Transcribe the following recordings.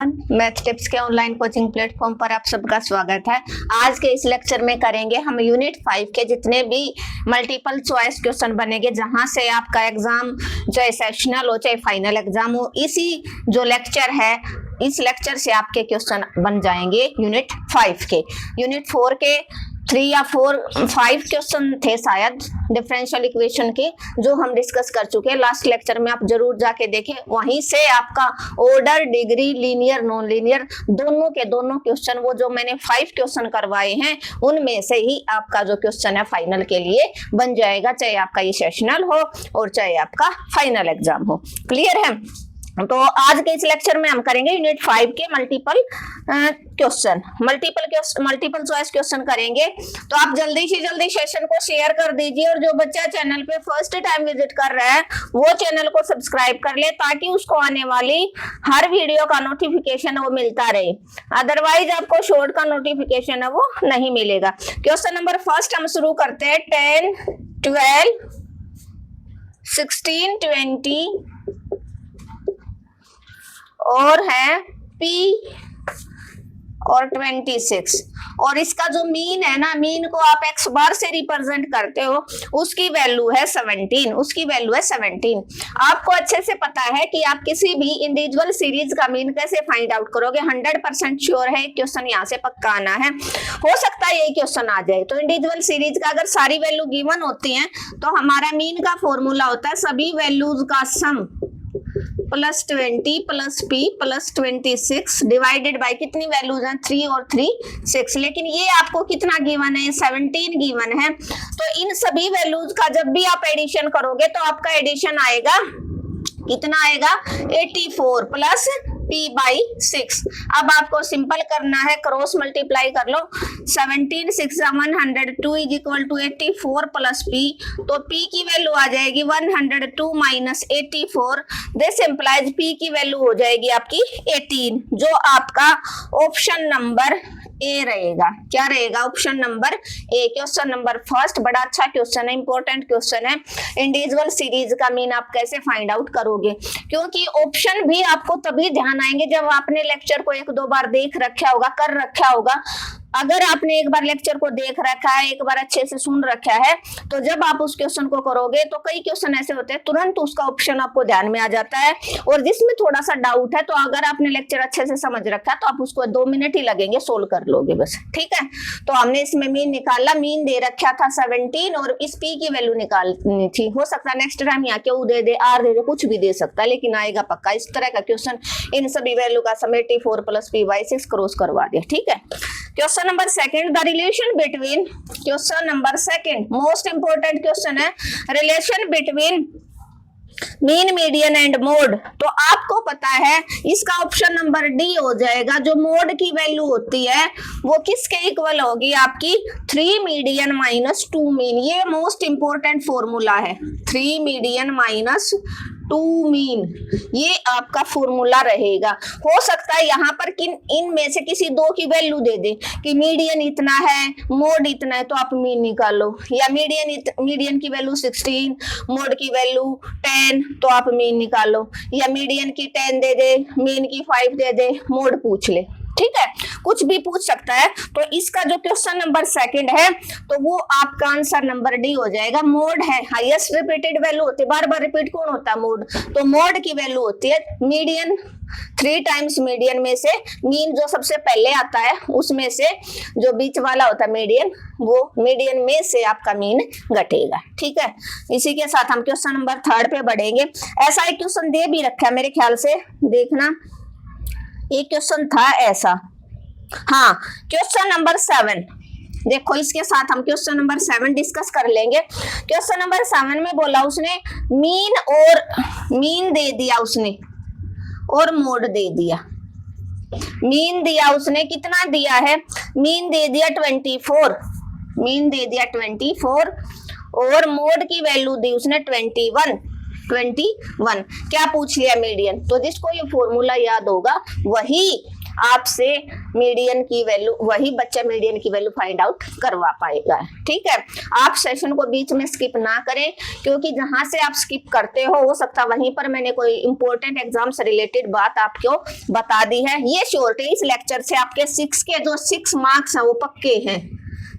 Math tips के online coaching platform पर आप सबका स्वागत है। आज के इस लेक्चर में करेंगे हम यूनिट 5 के जितने भी मल्टीपल चॉइस क्वेश्चन बनेंगे, जहां से आपका एग्जाम चाहे सेशनल हो चाहे फाइनल एग्जाम हो, इसी जो लेक्चर है इस लेक्चर से आपके क्वेश्चन बन जाएंगे यूनिट 5 के। यूनिट 4 के 3 या 5 क्वेश्चन थे शायद डिफरेंशियल इक्वेशन के, जो हम डिस्कस कर चुके हैं लास्ट लेक्चर में। आप जरूर जाके देखें, वहीं से आपका order, degree, linear, non linear दोनों के दोनों क्वेश्चन, वो जो मैंने 5 क्वेश्चन करवाए हैं उनमें से ही आपका जो क्वेश्चन है फाइनल के लिए बन जाएगा, चाहे आपका ये सेशनल हो और चाहे आपका फाइनल एग्जाम हो। क्लियर है? तो आज के इस लेक्चर में हम करेंगे यूनिट 5 के मल्टीपल चॉइस क्वेश्चन करेंगे। तो आप जल्दी से जल्दी सेशन को शेयर कर दीजिए, और जो बच्चा चैनल पे फर्स्ट टाइम विजिट कर रहा है वो चैनल को सब्सक्राइब कर ले, ताकि उसको आने वाली हर वीडियो का नोटिफिकेशन वो मिलता रहे। अदरवाइज आपको शॉर्ट का नोटिफिकेशन है वो नहीं मिलेगा। क्वेश्चन नंबर फर्स्ट हम शुरू करते हैं। 10, 12, 16, 20 और है P और 26, और इसका जो मीन है ना, मीन को आप x बार से रिप्रेजेंट करते हो, उसकी वैल्यू है 17। आपको अच्छे से पता है कि आप किसी भी इंडिविजुअल सीरीज का मीन कैसे फाइंड आउट करोगे। 100% श्योर है क्वेश्चन यहाँ से पक्का आना है। हो सकता है यही क्वेश्चन आ जाए। तो इंडिविजुअल सीरीज का अगर सारी वैल्यू गिवन होती है तो हमारा मीन का फॉर्मूला होता है सभी वैल्यूज का sum plus 20 plus P plus 26 divided by कितनी वैल्यूज हैं, 3 और 3 6। लेकिन ये आपको कितना गिवन है, 17 गिवन है। तो इन सभी वैल्यूज का जब भी आप एडिशन करोगे तो आपका एडिशन आएगा, कितना आएगा, 84 प्लस P/6। अब आपको सिंपल करना है, क्रॉस मल्टीप्लाई कर लो। 17 6 102 is equal to 84 plus P। तो P की वैल्यू आ जाएगी 102 माइनस 84। दिस इंप्लाइज P की वैल्यू हो जाएगी आपकी 18, जो आपका ऑप्शन नंबर ए रहेगा। क्या रहेगा? ऑप्शन नंबर ए। क्वेश्चन नंबर फर्स्ट बड़ा अच्छा क्वेश्चन है, इंपॉर्टेंट क्वेश्चन है। इंडिविजुअल सीरीज का मीन आप कैसे फाइंड आउट करोगे, क्योंकि ऑप्शन भी आपको तभी ध्यान आएंगे जब आपने लेक्चर को 1-2 बार देख रखा होगा, कर रखा होगा। अगर आपने एक बार लेक्चर को देख रखा है, एक बार अच्छे से सुन रखा है, तो जब आप उस क्वेश्चन को करोगे तो कई क्वेश्चन ऐसे होते हैं तुरंत उसका ऑप्शन आपको ध्यान में आ जाता है, और जिसमें थोड़ा सा डाउट है तो अगर आपने लेक्चर अच्छे से समझ रखा है तो आप उसको 2 मिनट ही लगेंगे, सोल्व कर लोगे बस। ठीक है? तो हमने इसमें मीन निकाला, मीन दे रखा था 17 और इस P की वैल्यू निकालनी थी। हो सकता है नेक्स्ट टाइम यहाँ क्यों दे दे, R दे दे, कुछ भी दे सकता है, लेकिन आएगा पक्का इस तरह का क्वेश्चन। इन सभी वैल्यू का सम 84 प्लस P/6 क्रॉस करवा दिया। ठीक है? Question number second, the relation between, question number second most important question है, relation between mean, median and mode. तो आपको पता है इसका ऑप्शन नंबर डी हो जाएगा। जो मोड की वैल्यू होती है वो किसके इक्वल होगी, आपकी 3 मीडियन माइनस 2 मीन। ये मोस्ट इंपोर्टेंट फॉर्मूला है, 3 मीडियन माइनस 2 मीन, ये आपका फॉर्मूला रहेगा। हो सकता है यहाँ पर इनमें से किसी 2 की वैल्यू दे दे कि मीडियन इतना है, मोड इतना है, तो आप मीन निकालो। या मीडियन की वैल्यू 16, मोड की वैल्यू 10, तो आप मीन निकालो। या मीडियन की 10 दे दे, मीन की 5 दे दे, मोड पूछ ले। ठीक है? कुछ भी पूछ सकता है। तो इसका जो क्वेश्चन नंबर सेकंड है तो वो आपका आंसर नंबर डी हो जाएगा। मोड है, हाईएस्ट रिपीटेड वैल्यू होती है, बार बार रिपीट कौन होता है, मोड। तो मोड की वैल्यू होती है मीडियन, 3 टाइम्स मीडियन में से मीन जो सबसे पहले आता है उसमें से जो बीच वाला होता है मीडियन, वो मीडियन में से आपका मीन घटेगा। ठीक है? इसी के साथ हम क्वेश्चन नंबर थर्ड पे बढ़ेंगे। ऐसा एक क्वेश्चन दे भी रखा है मेरे ख्याल से, देखना। एक क्वेश्चन था ऐसा, हाँ, क्वेश्चन नंबर 7 देखो, इसके साथ हम क्वेश्चन नंबर 7 डिस्कस कर लेंगे। क्वेश्चन नंबर 7 में बोला उसने मीन दे दिया उसने, और मोड दे दिया। मीन दिया उसने, कितना दिया है, मीन दे दिया 24, मीन दे दिया 24, और मोड की वैल्यू दी उसने 21। क्या पूछ लिया, मीडियन। तो जिसको ये फॉर्मूला याद होगा वही आपसे मीडियन की वैल्यू, वही बच्चा मीडियन की वैल्यू फाइंड आउट करवा पाएगा। ठीक है, आप सेशन को बीच में स्किप ना करें, क्योंकि जहां से आप स्किप करते हो सकता वहीं पर मैंने कोई इंपॉर्टेंट एग्जाम से रिलेटेड बात आपको बता दी है। ये श्योर है, इस लेक्चर से आपके 6 के जो 6 मार्क्स हैं वो पक्के हैं,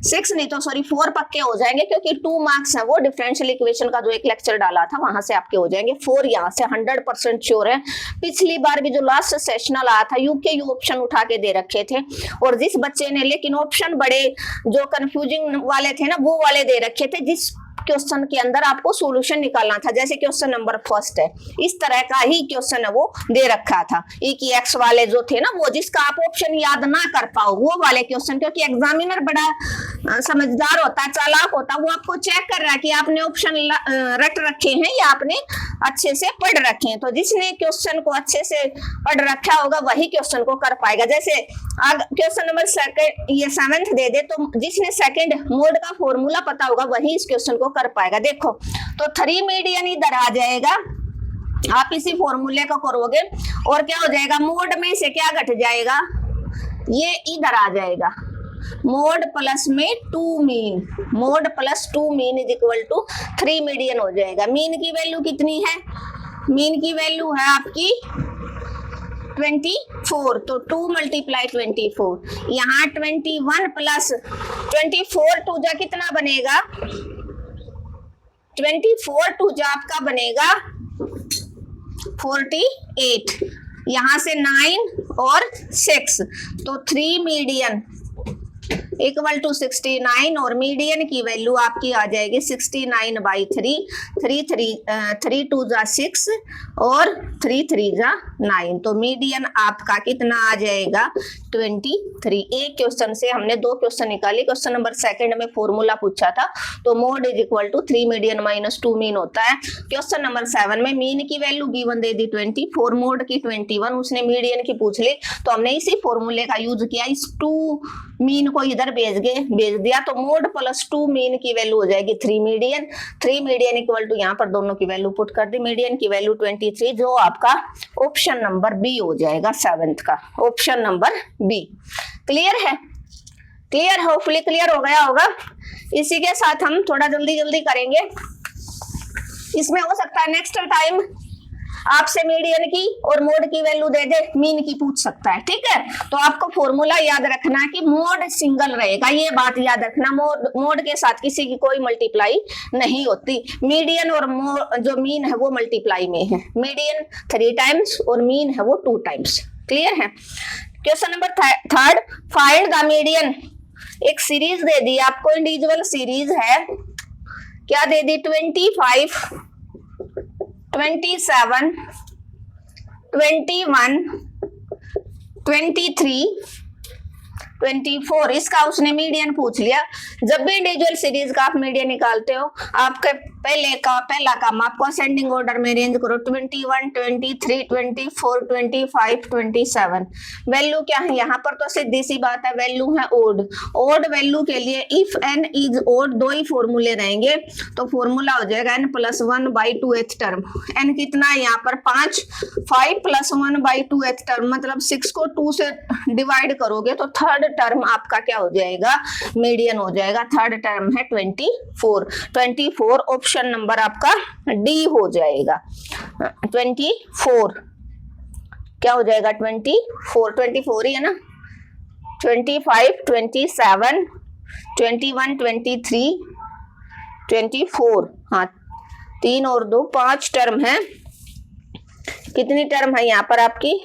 6 नहीं तो सॉरी 4 पक्के हो जाएंगे, क्योंकि 2 मार्क्स है वो डिफरेंशियल इक्वेशन का जो एक लेक्चर डाला था वहां से आपके हो जाएंगे 4, यहाँ से 100% श्योर है। पिछली बार भी जो लास्ट सेशनल आया था यूके ऑप्शन उठा के दे रखे थे, और जिस बच्चे ने लेकिन ऑप्शन बड़े जो कंफ्यूजिंग वाले थे ना वो वाले दे रखे थे, जिस क्वेश्चन के अंदर आपको सॉल्यूशन निकालना था, जैसे क्वेश्चन नंबर फर्स्ट है इस तरह का ही क्वेश्चन है वो दे रखा था। ई की एक्स वाले जो थे ना वो, जिसका आप ऑप्शन याद ना कर पाओ वो वाले क्वेश्चन, क्योंकि एग्जामिनर बड़ा समझदार होता है, चालाक होता है, वो आपको चेक कर रहा है कि आपने ऑप्शन रट रखे हैं या आपने अच्छे से पढ़ रखे हैं। तो जिसने क्वेश्चन को अच्छे से पढ़ रखा होगा वही क्वेश्चन को कर पाएगा। जैसे क्वेश्चन नंबर 7th दे दे तो जिसने सेकंड मोड का फॉर्मूला पता होगा वही इस क्वेश्चन को कर पाएगा। देखो तो 3 मीडियन इधर आ जाएगा, आप इसी फॉर्मूले को करोगे और क्या हो जाएगा, मोड में से क्या घट जाएगा, ये इधर आ जाएगा, मोड प्लस में 2 mean, mode plus 2 mean is equal to 3 median हो जाएगा। मीन की वैल्यू कितनी है, मीन की वैल्यू है आपकी 24, तो 2 मल्टीप्लाई 24, यहाँ 21 प्लस 24 टू जा कितना बनेगा, 24 टू जा आपका बनेगा 48, यहाँ से 9 और 6, तो 3 मीडियन इक्वल टू 69, और मीडियन की वैल्यू आपकी आ जाएगी 69/3, 3 2 जा 6 और 3 3 जा 9, तो मीडियन आपका कितना आ जाएगा 23। एक क्वेश्चन से हमने 2 क्वेश्चन निकाली। क्वेश्चन नंबर 2 में फॉर्मूला पूछा था, तो mode is equal to 3 median minus 2 mean होता है। क्वेश्चन नंबर 7 में मीन की वैल्यू गिवन दे दी 24, मोड की 21, उसने मीडियन की पूछ ली, तो हमने इसी फॉर्मूले का यूज किया, इस 2 मीन को इधर भेज दिया, तो मोड प्लस 2 मीन की वैल्यू हो जाएगी 3 मीडियन। 3 मीडियन इक्वल टू यहाँ पर दोनों की वैल्यू पुट कर दी, मीडियन की वैल्यू 23, जो आपका ऑप्शन नंबर बी हो जाएगा 7th का, ऑप्शन नंबर बी। क्लियर है, क्लियर, होपफुली क्लियर हो गया होगा। इसी के साथ हम थोड़ा जल्दी करेंगे, इसमें हो सकता है नेक्स्ट टाइम आपसे मीडियन की और मोड की वैल्यू दे दे, मीन की पूछ सकता है। ठीक है, तो आपको फॉर्मूला याद रखना कि मोड सिंगल रहेगा, ये बात याद रखना, मोड के साथ किसी की कोई मल्टीप्लाई नहीं होती। मीडियन और जो मीन है वो मल्टीप्लाई में है, मीडियन 3 टाइम्स और मीन है वो 2 टाइम्स। क्लियर है। Question number 3, find the median. एक सीरीज दे दी आपको, इंडिविजुअल सीरीज है, क्या दे दी, 25, 27, 21, 23, 24, इसका उसने मीडियन पूछ लिया। जब भी इंडिविजुअल सीरीज का आप मीडियन निकालते हो, आपके पहला काम आपको असेंडिंग ऑर्डर में अरेंज करो, 21, 23, 24, 25, 27। वैल्यू क्या है यहाँ पर, तो सीधी सी बात है, वैल्यू है ओड। ओड वैल्यू के लिए इफ n इज ओड 2 ही फॉर्मूले रहेंगे, तो फॉर्मूला हो जाएगा n + 1/2th टर्म। n कितना है यहाँ पर 5, 5 + 1/2th टर्म, मतलब 6 को 2 से डिवाइड करोगे तो थर्ड टर्म आपका क्या हो जाएगा, मीडियन हो जाएगा। थर्ड टर्म है 24 ऑप्शन नंबर आपका डी हो जाएगा। 24 क्या हो जाएगा, 24 ही है ना, 25, 27, 21, 23, 24, हाँ 3 और 2 5 टर्म है। कितनी टर्म है यहाँ पर आपकी,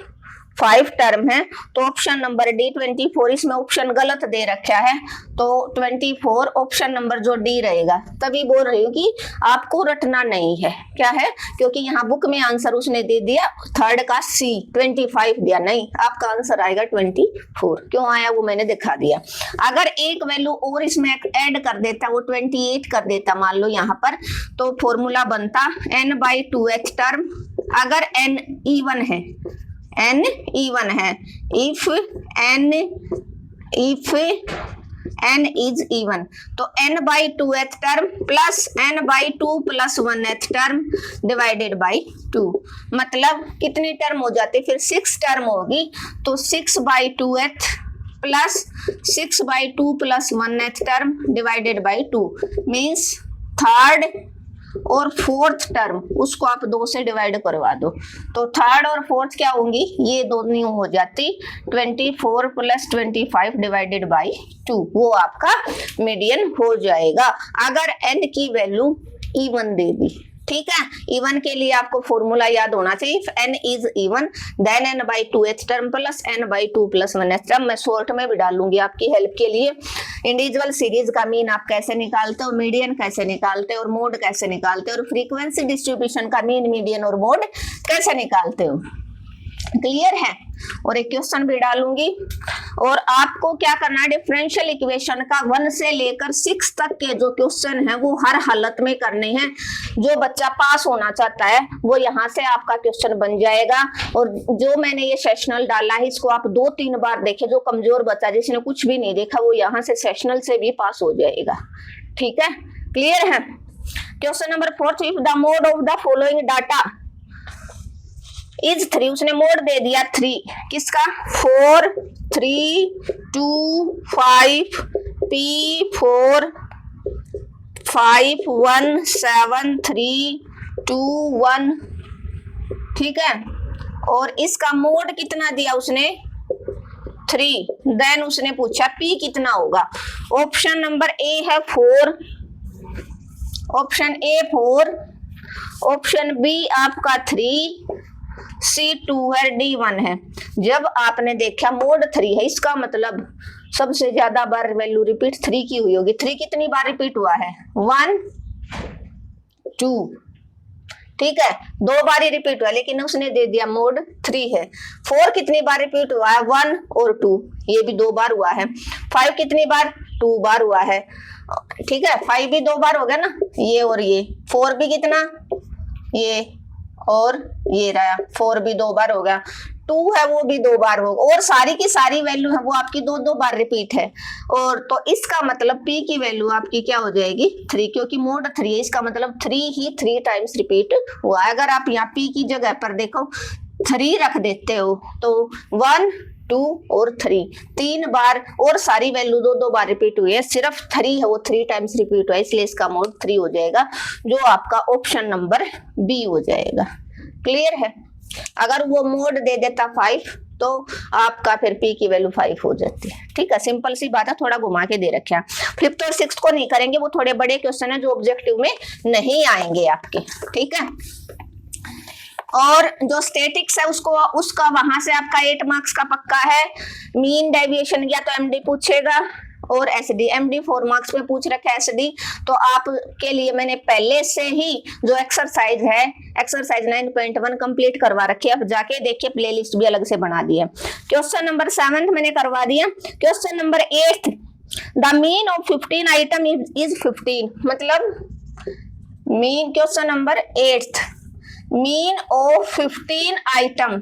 5 टर्म है, तो ऑप्शन नंबर डी 24। इसमें ऑप्शन गलत दे रखा है, तो 24 ऑप्शन नंबर जो डी रहेगा। तभी बोल रही हूँ कि आपको रटना नहीं है, क्या है, क्योंकि यहाँ बुक में आंसर उसने दे दिया थर्ड का सी, 25 दिया, नहीं आपका आंसर आएगा 24। क्यों आया वो मैंने दिखा दिया। अगर एक वैल्यू और इसमें ऐड कर देता, वो 28 कर देता मान लो यहाँ पर, तो फॉर्मूला बनता n/2h टर्म। अगर n इवन है, n इवन है, इफ n इज इवन, तो n/2th term plus n/2 plus 1th term divided by 2, मतलब कितनी टर्म हो जाती, फिर 6 टर्म होगी, तो 6/2th plus 6/2 plus 1th term divided by 2 means third और फोर्थ टर्म उसको आप 2 से डिवाइड करवा दो, तो थर्ड और फोर्थ क्या होंगी, ये दोनों हो जाती 24 प्लस 25 डिवाइडेड बाई 2, वो आपका मीडियन हो जाएगा अगर n की वैल्यू इवन दे दी। ठीक है, इवन के लिए आपको फॉर्मूला याद होना चाहिए, if n is even then n/2th term plus n/2 plus 1th term. मैं शॉर्ट में भी डालूंगी आपकी हेल्प के लिए। इंडिविजुअल सीरीज का मीन आप कैसे निकालते हो, मीडियन कैसे निकालते हो और मोड कैसे निकालते हो, और फ्रीक्वेंसी डिस्ट्रीब्यूशन का मीन, मीडियन और मोड कैसे निकालते हो, क्लियर है। और एक क्वेश्चन भी डालूंगी। और आपको क्या करना है, डिफरेंशियल इक्वेशन का 1 से लेकर 6 तक के जो क्वेश्चन है वो हर हालत में करने हैं। जो बच्चा पास होना चाहता है वो यहाँ से आपका क्वेश्चन बन जाएगा। और जो मैंने ये सेशनल डाला है इसको आप 2-3 बार देखें। जो कमजोर बच्चा जिसने कुछ भी नहीं देखा वो यहाँ से सेशनल से भी पास हो जाएगा। ठीक है, क्लियर है। Question number 4, if the mode of the following data is 3, उसने मोड दे दिया 3, किसका, 4 3 2 5 P4 5 1 7 3 2 1, ठीक है। और इसका मोड कितना दिया उसने 3, देन उसने पूछा P कितना होगा। ऑप्शन नंबर ए है 4, ऑप्शन ए 4, ऑप्शन बी आपका 3, C2 है, D1 है। जब आपने देखा मोड 3 है इसका मतलब सबसे ज्यादा बार वैल्यू रिपीट 3 की हुई होगी। 3 कितनी बार रिपीट हुआ है, 1 2, ठीक है, 2 बार ही रिपीट हुआ, लेकिन उसने दे दिया मोड 3 है। 4 कितनी बार रिपीट हुआ है, 1 और 2, ये भी 2 बार हुआ है। 5 कितनी बार, 2 बार हुआ है, ठीक है। 5 भी 2 बार हो गया ना, ये और ये। 4 भी कितना, ये और ये रहा, 4 भी 2 बार हो गया। 2 है वो भी 2 बार होगा, और सारी की सारी वैल्यू है वो आपकी 2-2 बार रिपीट है। और तो इसका मतलब P की वैल्यू आपकी क्या हो जाएगी 3, क्योंकि मोड 3 है, इसका मतलब 3 ही 3 टाइम्स रिपीट हुआ है। अगर आप यहाँ P की जगह पर देखो 3 रख देते हो तो 1 2 और 3 बार, और सारी वैल्यू 2-2 बार रिपीट हुई है, सिर्फ 3 है वो 3 टाइम्स रिपीट हुआ है, इसलिए इसका मोड 3 हो जाएगा, जो आपका ऑप्शन नंबर बी हो जाएगा। क्लियर है। अगर वो मोड दे देता 5 तो आपका फिर P की वैल्यू 5 हो जाती है। ठीक है, सिंपल सी बात है, थोड़ा घुमा के दे रखा है। 5th और 6th को नहीं करेंगे, वो थोड़े बड़े क्वेश्चन है जो ऑब्जेक्टिव में नहीं आएंगे आपके। ठीक है, और जो स्टैटिक्स है उसका वहां से आपका 8 मार्क्स का पक्का है। मीन डेविएशन या तो MD पूछेगा और SD, MD 4 मार्क्स में पूछ रखा है, SD तो आपके लिए मैंने पहले से ही जो एक्सरसाइज है, एक्सरसाइज 9.1 कंप्लीट करवा रखी है। अब जाके देखिए, प्लेलिस्ट भी अलग से बना दी है। क्वेश्चन नंबर 7 मैंने करवा दिया। Question number 8, the mean of 15 item is 15, मतलब mean, question number 8, mean of 15 item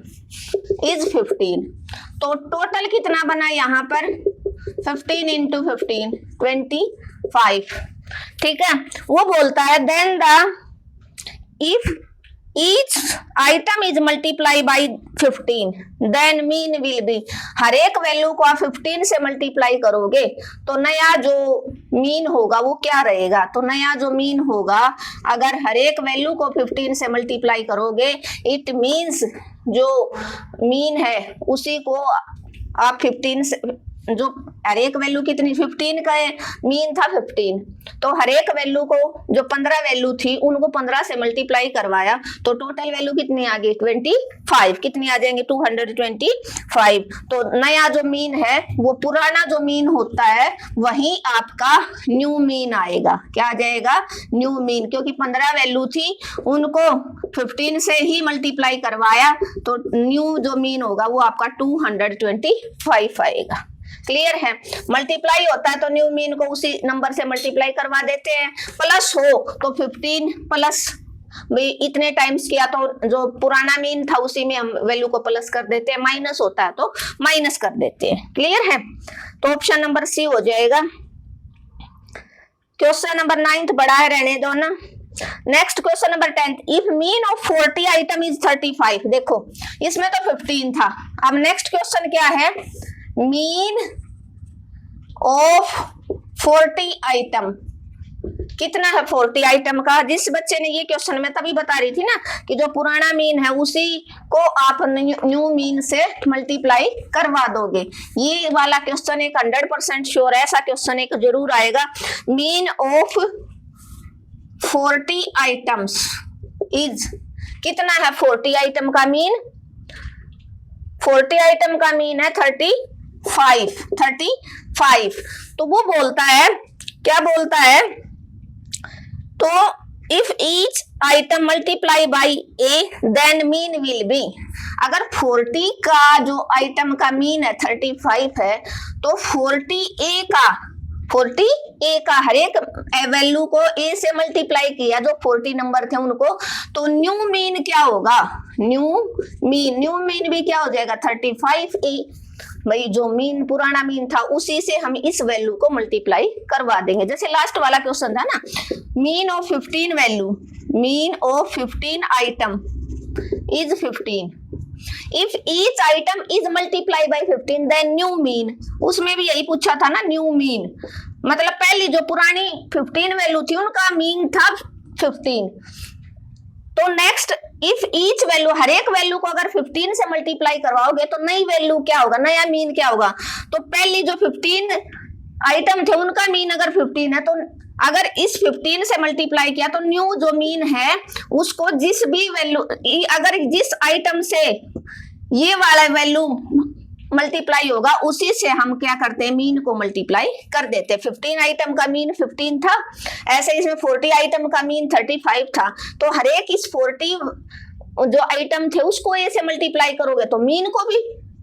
is 15, तो टोटल कितना बना यहाँ पर 15 into 15 25। ठीक है, वो बोलता है then the if each item is multiply by 15 then mean will be, हर एक वैल्यू को आप 15 से मल्टीप्लाई करोगे तो नया जो मीन होगा वो क्या रहेगा। तो नया जो मीन होगा, अगर हर एक वैल्यू को 15 से मल्टीप्लाई करोगे, इट मीन्स जो मीन है उसी को आप 15 से, जो हर एक वैल्यू कितनी 15 का मीन था 15, तो हर एक वैल्यू को जो 15 वैल्यू थी उनको 15 से मल्टीप्लाई करवाया तो टोटल वैल्यू कितनी आ गई 25, कितनी आ जाएंगे 225। तो नया जो मीन है वो पुराना जो मीन होता है वही आपका न्यू मीन आएगा। क्या आ जाएगा, न्यू मीन, क्योंकि 15 वैल्यू थी उनको 15 से ही मल्टीप्लाई करवाया तो न्यू जो मीन होगा वो आपका 225 आएगा। क्लियर है। मल्टीप्लाई होता है तो न्यू मीन को उसी नंबर से मल्टीप्लाई करवा देते हैं, प्लस हो तो 15 प्लस इतने टाइम्स किया तो जो पुराना मीन था उसी में हम वैल्यू को प्लस कर देते हैं, माइनस होता है तो माइनस कर देते हैं। क्लियर है। तो ऑप्शन नंबर सी हो जाएगा। क्वेश्चन नंबर 9 बड़ा है, रहने दो ना। Next question number 10, if mean of 40 item is 35। देखो इसमें तो 15 था। अब नेक्स्ट क्वेश्चन क्या है, मीन ऑफ 40 आइटम कितना है 40 आइटम का। जिस बच्चे ने ये क्वेश्चन में तभी बता रही थी ना कि जो पुराना मीन है उसी को आप न्यू मीन से मल्टीप्लाई करवा दोगे। ये वाला क्वेश्चन एक 100% श्योर है, ऐसा क्वेश्चन एक जरूर आएगा। मीन ऑफ 40 आइटम्स इज कितना है 40 आइटम का मीन, 40 आइटम का मीन है 35। तो वो बोलता है, क्या बोलता है, तो if each item multiply by a then mean will be. अगर 40 का जो आइटम का मीन है 35 है, तो 40 का हर एक वैल्यू को ए से मल्टीप्लाई किया, जो 40 नंबर थे उनको, तो न्यू मीन क्या होगा, न्यू मीन भी क्या हो जाएगा 35A। भाई जो मीन पुराना मीन था उसी से हम इस वैल्यू को मल्टीप्लाई करवा देंगे। जैसे लास्ट वाला क्वेश्चन था ना, mean of 15 value, mean of 15 item is 15। If each item is multiply by 15 then new mean. उसमें भी यही पूछा था ना, न्यू मीन मतलब पहली जो पुरानी 15 वैल्यू थी उनका मीन था 15। तो नेक्स्ट इफ ईच वैल्यू, हर एक वैल्यू को अगर 15 से मल्टीप्लाई करवाओगे तो नई वैल्यू क्या होगा, नया मीन क्या होगा। तो पहली जो 15 आइटम थे उनका मीन अगर 15 है, तो अगर इस 15 से मल्टीप्लाई किया तो न्यू जो मीन है उसको जिस भी वैल्यू, अगर जिस आइटम से ये वाला वैल्यू मल्टीप्लाई होगा उसी से हम क्या करते हैं, मीन को मल्टीप्लाई कर देते हैं। 15 आइटम का मीन 15 था, ऐसे इसमें 40 आइटम का मीन 35 था। तो हर एक इस 40 जो आइटम थे उसको ए से मल्टीप्लाई करोगे तो मीन को भी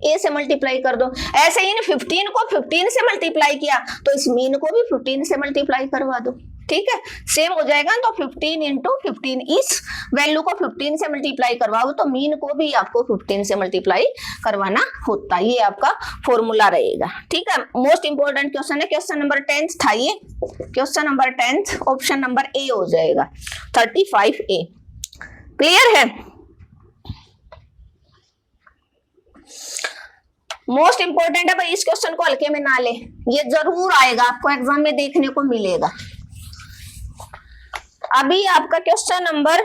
ए से मल्टीप्लाई कर दो। ऐसे इन 15 को 15 से मल्टीप्लाई किया तो इस मीन को भी 15 से मल्टीप्लाई करवा दो। ठीक है, सेम हो जाएगा। तो 15 इंटू 15, इस वैल्यू को 15 से मल्टीप्लाई करवाओ तो मीन को भी आपको 15 से मल्टीप्लाई करवाना होता है। ये आपका फॉर्मूला रहेगा। ठीक है, मोस्ट इंपोर्टेंट क्वेश्चन है। क्वेश्चन नंबर 10 था ये, question number 10 option number A हो जाएगा 35A। क्लियर है? मोस्ट इंपोर्टेंट है भाई, इस क्वेश्चन को हल्के में ना ले, ये जरूर आएगा आपको एग्जाम में देखने को मिलेगा। अभी आपका question number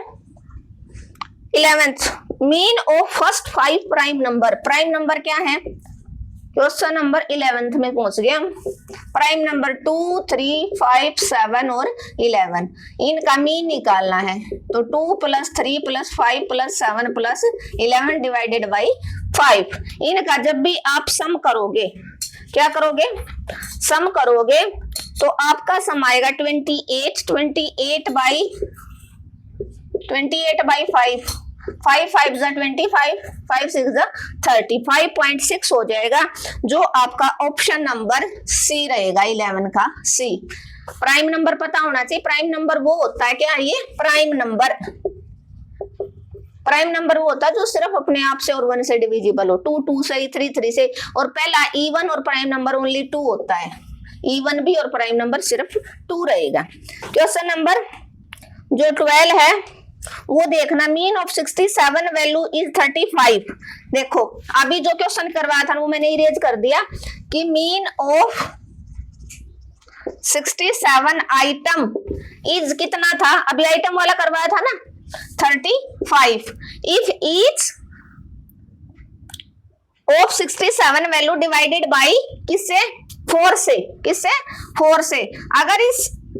11, mean of first 5 prime number. Prime number क्या है, क्वेश्चन नंबर 11 में पहुंच गए हम। प्राइम नंबर 2, 3, 5, 7 और 11, इनका मीन निकालना है। तो 2 + 3 + 5 + 7 + 11 डिवाइडेड बाई 5। इनका जब भी आप सम करोगे, क्या करोगे, सम करोगे तो आपका सम आएगा 28 बाई 5, 5 5 जा 25, 5 6 जा 30, 5.6 हो जाएगा, जो आपका ऑप्शन नंबर सी रहेगा, 11 का सी। प्राइम नंबर पता होना चाहिए। प्राइम नंबर वो होता है, क्या ये प्राइम नंबर वो होता है जो सिर्फ अपने आप से और 1 से डिविजिबल हो। 2 2 से, 3 3 से, और पहला इवन और प्राइम नंबर ओनली 2 होता है। इवन भी और प्राइम नंबर सिर्फ 2 रहेगा। क्वेश्चन नंबर जो 12 है वो देखना, मीन ऑफ 67 वैल्यू इज 35। देखो अभी जो क्वेश्चन करवाया था वो मैंने इरेज कर दिया कि मीन ऑफ 67 आइटम इज कितना था, अभी आइटम वाला करवाया था ना 35। If each of 67 value divided by किससे, 4 से, किससे 4 से। अगर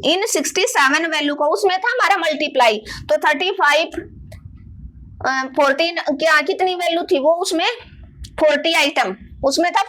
इन 67 वैल्यू को, उसमें था हमारा मल्टीप्लाई, तो 35 14 क्या कितनी वैल्यू थी वो, उसमें 40 आइटम, उसमें था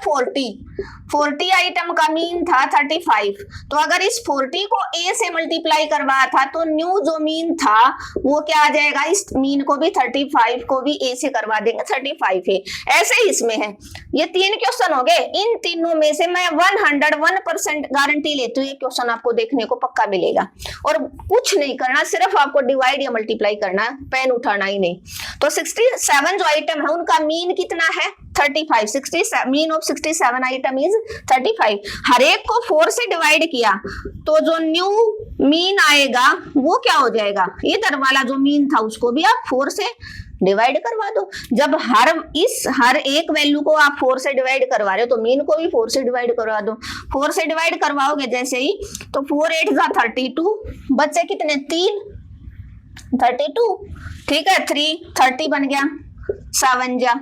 40 आइटम का मीन था 35। तो अगर इस 40 को ए से मल्टीप्लाई करवाया था तो न्यू जो मीन था वो क्या आ जाएगा, इस मीन को भी 35 को भी ए से करवा देंगे 35 है। ऐसे ही इसमें है, ये 3 क्वेश्चन हो गए। इन तीनों में से मैं 101% गारंटी लेती हूँ ये क्वेश्चन आपको देखने को पक्का मिलेगा। और कुछ नहीं करना, सिर्फ आपको डिवाइड या मल्टीप्लाई करना, पेन उठाना ही नहीं। तो 67 जो आइटम है उनका मीन कितना है 35, mean of 67 item item is 35। हर एक को 4 से डिवाइड किया तो जो न्यू मीन आएगा वो क्या हो जाएगा, इधर वाला जो मीन था उसको भी आप 4 से डिवाइड करवा दो। जब हर एक वैल्यू को आप 4 से डिवाइड करवा रहे हो तो मीन को भी 4 से डिवाइड करवा दो। 4 से डिवाइड करवाओगे जैसे ही तो 4 8 जा 32, बच्चे कितने 3 32, ठीक है 3 30 बन गया, 7 जा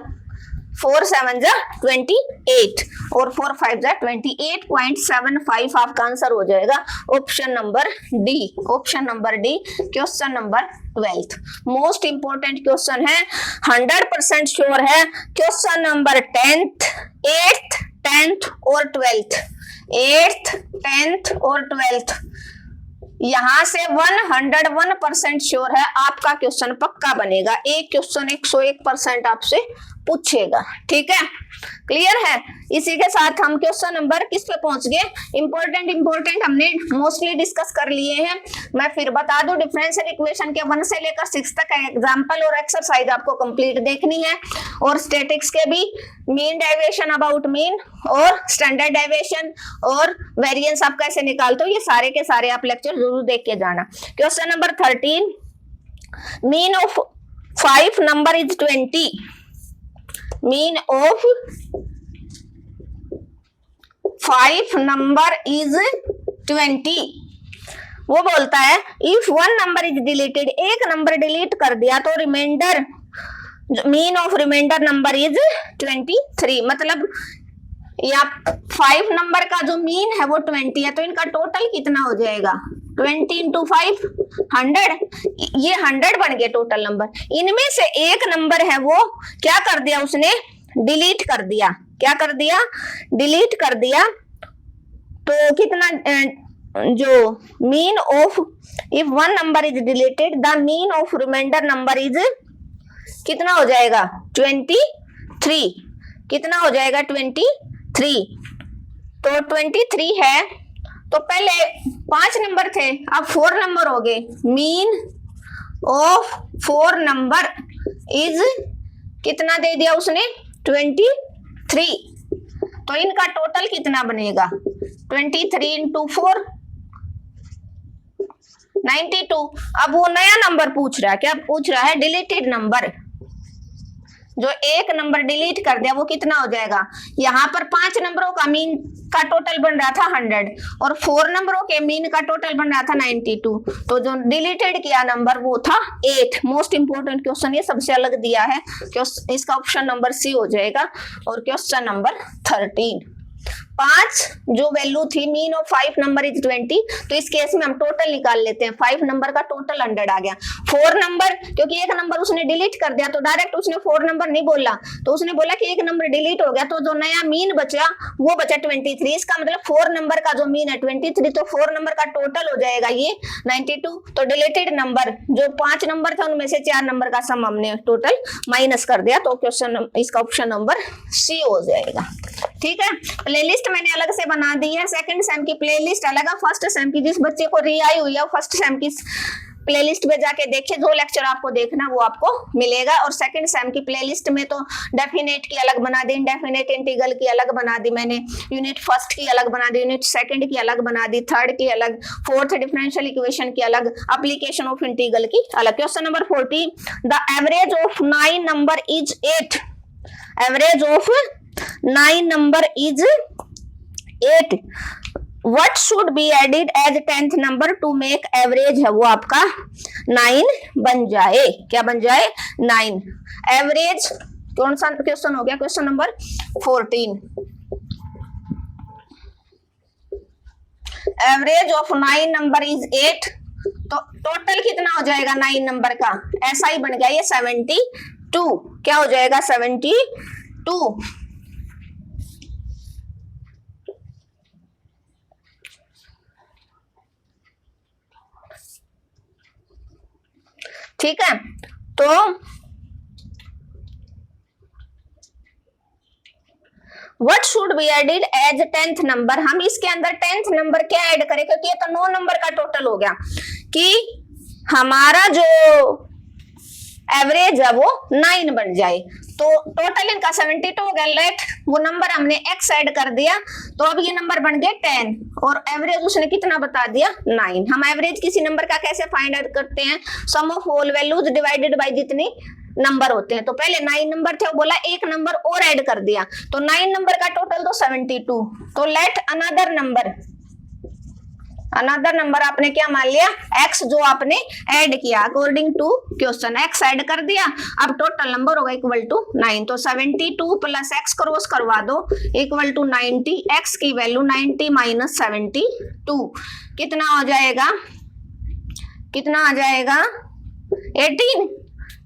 4 7 जा 28 और 4 5 जा 28.75 आपका आंसर हो जाएगा option number D. Option number D question number 12th most important question है, 100% श्योर है। Question number 10th 8th 10th और 12th, 8th 10th और 12th, यहां से 101% श्योर है आपका क्वेश्चन पक्का बनेगा। एक क्वेश्चन 101% आपसे पूछेगा, ठीक है क्लियर है। इसी के साथ हम क्वेश्चन नंबर किस पे पहुंच गए, इंपॉर्टेंट हमने मोस्टली डिस्कस कर लिए हैं। मैं फिर बता दूं डिफरेंशियल इक्वेशन के 1 से लेकर 6 तक एग्जांपल और एक्सरसाइज आपको कंप्लीट देखनी है, और स्टैटिक्स के भी मीन डेविएशन, अबाउट मीन और स्टैंडर्ड डेविएशन और वेरिएंस आप कैसे निकालते हो, ये सारे के सारे आप लेक्चर जरूर देख के जाना। Question number 13, mean of 5 number is 20। Mean of 5 number is 20। वो बोलता है इफ 1 नंबर इज डिलीटेड, एक नंबर डिलीट कर दिया तो reminder, mean of reminder number is 23। मतलब या 5 नंबर का जो मीन है वो 20 है, तो इनका टोटल कितना हो जाएगा 20 into 5 100, ये 100 बन गए टोटल नंबर। इनमें से एक नंबर है वो क्या कर दिया उसने, डिलीट कर दिया। क्या कर दिया, डिलीट कर दिया। तो कितना, जो mean of, if 1 number is deleted the mean of reminder number is कितना हो जाएगा 23। कितना हो जाएगा 23। तो 23 है, तो पहले 5 नंबर थे अब 4 नंबर हो गए। मीन ऑफ 4 नंबर इज कितना दे दिया उसने 23। तो इनका टोटल कितना बनेगा 23 into 4 92। अब वो नया नंबर पूछ रहा है, क्या पूछ रहा है, डिलीटेड नंबर। जो एक नंबर डिलीट कर दिया वो कितना हो जाएगा, यहाँ पर 5 नंबरों का मीन का टोटल बन रहा था 100 और 4 नंबरों के मीन का टोटल बन रहा था 92। तो जो डिलीटेड किया नंबर वो था 8। मोस्ट इंपोर्टेंट क्वेश्चन ये सबसे अलग दिया है, इसका ऑप्शन नंबर सी हो जाएगा। और क्वेश्चन नंबर 13, 5 जो वैल्यू थी मीन ऑफ 5 नंबर इज 20, तो इस केस में हम टोटल निकाल लेते हैं। 5 नंबर का टोटल 100 आ गया। 4 नंबर, क्योंकि एक नंबर उसने डिलीट कर दिया तो डायरेक्ट उसने 4 नंबर नहीं बोला, तो उसने बोला कि एक नंबर डिलीट हो गया, तो जो नया मीन बचा वो बचा 23। इसका मतलब 4 नंबर का जो मीन है 23, तो 4 नंबर का टोटल हो जाएगा ये 92। तो डिलीटेड नंबर जो 5 नंबर थे उनमें से 4 नंबर का सम हमने टोटल माइनस कर दिया, तो क्वेश्चन इसका ऑप्शन नंबर सी हो जाएगा। ठीक है, प्लेलिस्ट मैंने अलग से बना दी है। सेकंड सेम की प्लेलिस्ट अलग है, फर्स्ट सेम की जिस बच्चे को री आई हुई है फर्स्ट सेम की प्लेलिस्ट पे जाके देखिए, जो लेक्चर आपको देखना वो आपको मिलेगा। और सेकंड सेम की प्लेलिस्ट में तो डेफिनेट की अलग बना दी, इंडेफिनेट इंटीग्रल की अलग बना दी मैंने, यूनिट फर्स्ट की अलग बना दी, यूनिट सेकंड की अलग बना दी, थर्ड की अलग, फोर्थ डिफरेंशियल इक्वेशन की अलग, एप्लीकेशन ऑफ इंटीग्रल की अलग। Question number 14, the average of 9 number is 8। Average of 9 number is 8। What should be added as 10th number to make average है वो आपका 9 बन जाए। क्या बन जाए 9। एवरेज कौन सा क्वेश्चन हो गया, question number 14। Average of 9 number is 8, तो टोटल कितना हो जाएगा 9 नंबर का, ऐसा ही बन गया ये 72। क्या हो जाएगा 72। ठीक है, तो what should be added as 10th number. हम इसके अंदर 10th नंबर क्या ऐड करें, क्योंकि ये तो 9 नंबर का टोटल हो गया कि हमारा जो एवरेज जब वो 9 बन जाए। तो टोटल इनका 72 हो गया। लेट वो नंबर हमने x ऐड कर दिया तो अब ये नंबर बन गए 10 और एवरेज उसने कितना बता दिया 9। हम एवरेज किसी नंबर का कैसे फाइंड आउट करते हैं? Sum of whole values divided by जितनी नंबर होते हैं। तो पहले 9 नंबर थे, वो बोला एक नंबर और ऐड कर दिया तो 9 नंबर का टोटल तो 72। तो लेट अनदर नंबर आपने क्या मान लिया? x जो आपने ऐड किया according to question, x add कर दिया। अब टोटल नंबर होगा इक्वल टू 9। तो 72 प्लस x क्रॉस करवा दो इक्वल टू 90। x की वैल्यू 90 माइनस 72 कितना हो जाएगा? कितना आ जाएगा? 18।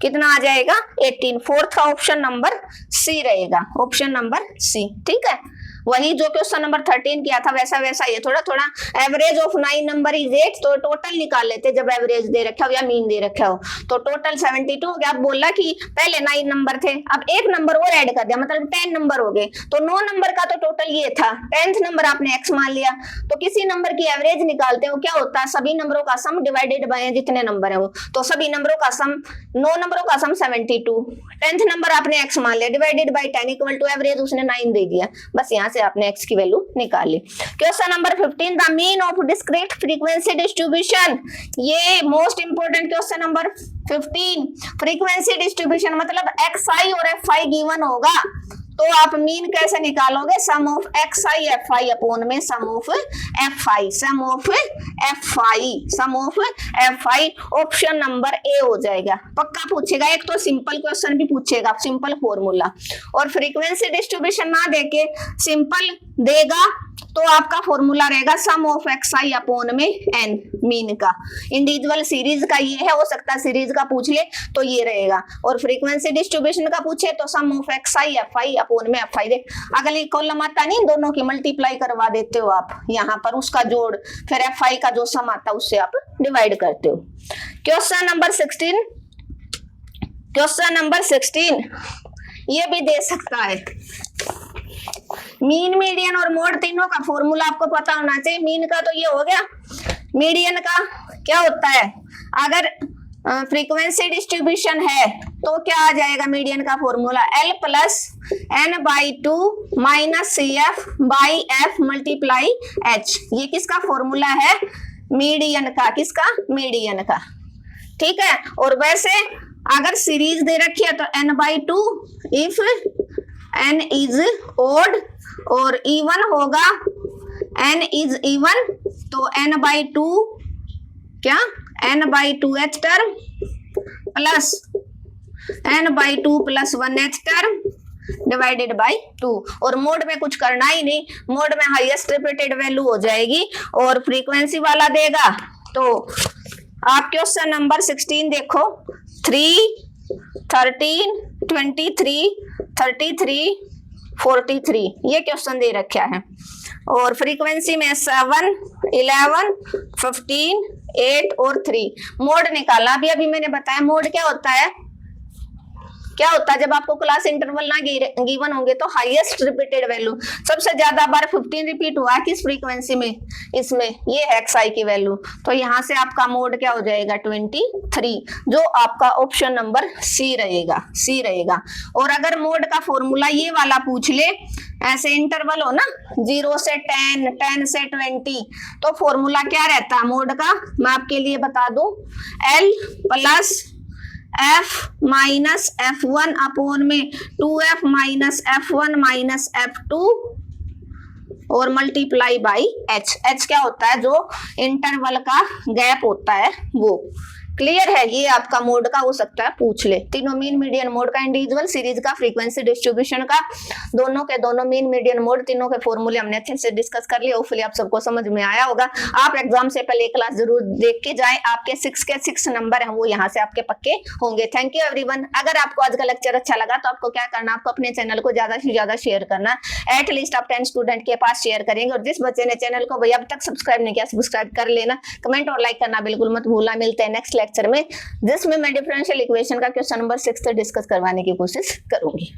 कितना आ जाएगा? 18। फोर्थ ऑप्शन नंबर सी रहेगा, ऑप्शन नंबर सी। ठीक है, वही जो क्वेश्चन नंबर 13 किया था वैसा वैसा ये थोड़ा थोड़ा। Average of 9 number is 8। तो टोटल निकाल लेते जब एवरेज दे रखा हो या मीन दे रखा हो। तो टोटल 72 हो गया। अब बोला कि पहले 9 नंबर थे, अब एक नंबर और ऐड कर दिया मतलब 10 नंबर हो गए। तो 9 नंबर का तो टोटल ये था, 10th नंबर आपने x मान लिया। तो किसी नंबर की एवरेज निकालते हो क्या होता है? सभी नंबरों का सम डिवाइडेड बाय जितने नंबर है वो। तो सभी नंबरों का सम 9 नंबरों का सम 72, 10th नंबर आपने x मान लिया divided by 10 equal to average उसने 9 दे दिया। बस यहाँ से आपने x की वैल्यू निकाली। Question number 15 the mean of discrete frequency distribution. ये most important question number 15। Frequency distribution मतलब xi और fi गिवन होगा तो आप मीन कैसे निकालोगे? Sum of xi fi upon में sum of fi, sum of fi, sum of fi। Option number A हो जाएगा। पक्का पूछेगा, एक तो सिंपल क्वेश्चन भी पूछेगा, सिंपल फॉर्मूला। और फ्रीक्वेंसी डिस्ट्रीब्यूशन ना देके सिंपल देगा तो आपका फॉर्मूला रहेगा सम ऑफ xi अपॉन में n मीन का। इंडिविजुअल सीरीज का ये है, हो सकता है सीरीज का पूछ ले तो ये रहेगा। और फ्रीक्वेंसी डिस्ट्रीब्यूशन का पूछे तो सम ऑफ xi fi अपॉन में fi। देख अगली कॉलम आता नहीं, दोनों की मल्टीप्लाई करवा देते हो आप यहाँ पर, उसका जोड़ फिर fi का जो सम आता है उससे आप डिवाइड करते हो। क्वेश्चन नंबर 16, क्वेश्चन नंबर 16 ये भी दे सकता है। मीन, मीडियन और मोड तीनों का फॉर्मूला आपको पता होना चाहिए। मीन का तो ये हो गया, मीडियन का क्या होता है? अगर फ्रीक्वेंसी डिस्ट्रीब्यूशन है तो क्या आ जाएगा मीडियन का formula? L plus n by 2 minus CF by F multiply H। ये किसका फॉर्मूला है? मीडियन का। किसका? मीडियन का। ठीक है, और वैसे अगर सीरीज दे रखी है तो n by 2 if n is odd और इवन होगा n इज इवन तो n बाई 2 क्या? n by 2h term plus n by 2 plus 1h term divided by 2। और मोड में कुछ करना ही नहीं, मोड में हाईएस्ट रिपीटेड वैल्यू हो जाएगी और फ्रीक्वेंसी वाला देगा। तो आप क्वेश्चन नंबर 16 देखो, 3, 13, 23, 33, 43 ये क्वेश्चन दे रखा है। और फ्रीक्वेंसी में 7, 11, 15, 8 और 3। मोड निकाला। अभी मैंने बताया मोड क्या होता है? क्या होता है जब आपको क्लास इंटरवल ना गिवन होंगे तो हाईएस्ट रिपीटेड वैल्यू। सबसे ज्यादा बार 15 रिपीट हुआ किस फ्रीक्वेंसी में? इसमें ये है xi की वैल्यू। तो यहाँ से आपका मोड क्या हो जाएगा? 23, जो आपका ऑप्शन नंबर सी रहेगा, सी रहेगा। और अगर मोड का फॉर्मूला ये वाला पूछ ले, ऐसे इंटरवल हो ना 0 से 10, 10 से 20, तो फॉर्मूला क्या रहता है मोड का? मैं आपके लिए बता दूं, L plus f minus f1 upon में 2f minus f1 minus f2 और मल्टीप्लाई बाई h। h क्या होता है? जो इंटरवल का गैप होता है वो। क्लियर है? ये आपका मोड का हो सकता है पूछ ले। तीनों मीन, मीडियन, मोड का, इंडिविजुअल, सीरीज का, फ्रीक्वेंसी डिस्ट्रीब्यूशन का, दोनों के दोनों मीन, मीडियन, मोड तीनों के फॉर्मूले हमने अच्छे से डिस्कस कर लिए। होपफुली आप सबको समझ में आया होगा। आप एग्जाम से पहले क्लास जरूर देख के जाएं। आपके 6 के 6 नंबर हैं वो यहाँ से आपके पक्के होंगे। Thank you everyone. अगर आपको आज का लेक्चर अच्छा लगा तो आपको क्या करना? आपको अपने चैनल को ज्यादा से ज्यादा शेयर करना। एटलीस्ट आप 10 स्टूडेंट के पास शेयर करेंगे। और जिस बच्चे ने चैनल को भैया अब तक सब्सक्राइब नहीं किया, सब्सक्राइब कर लेना। कमेंट और लाइक करना बिल्कुल मत भूलना। मिलते हैं नेक्स्ट लेक्चर में जिसमें मैं डिफरेंशियल इक्वेशन का क्वेश्चन नंबर 6 डिस्कस करवाने की कोशिश करूंगी।